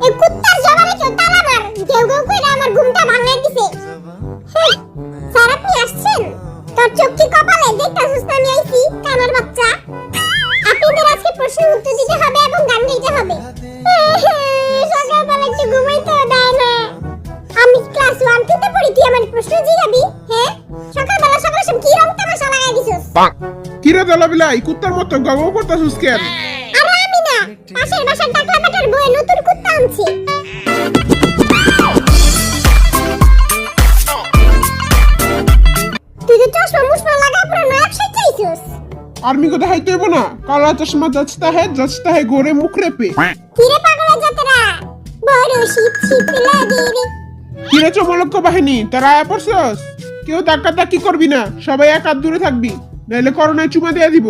এই কুত্তার জবানে কেউ তালা মার, কেউ কেউ কইরা আমার ঘুমটা ভাঙাই দিছে। স্যার আপনি আসছেন? তোর চোখ কি কপালে? দেখতাছিস না আমি আইছি, কানার বাচ্চা। আপনাদের আজকে প্রশ্নের উত্তর দিতে হবে এবং গান গাইতে হবে। সকালবেলা একটু ঘুমাইতেও দেয় না। আমি ক্লাস 1 2 তে পড়ি, তুই আমার প্রশ্ন জিগাবি? হ্যাঁ, সকালবেলা সকালে সব কি রং তামাশা লাগাই দিছস? কিরে দলাবিলা এই কুত্তার মতো গাও করতাছিস কেন? আরে আমি না, পাশের বাসার টাকলা বেটার বউয়ে নতুন কুত্তা আনছি। তুই তো চশমা মুশমা লাগা পুরো নায়ক সাজাইছস। आर्मी को देखाइते হইব না, কালা চশমা যাচতা হে গোরে মুখ রেপে। কিরে পাগলা জাতরা, বড় শীত শীত লাগে রে। কিরে চমলক্ষ বাহিনী, তারা আয়া পড়ছস? কেউ ধাক্কাধাক্কি করবি না, সবাই এক হাত দূরে থাকবি, নাইলে করোনায় চুমা দেয়া দিব।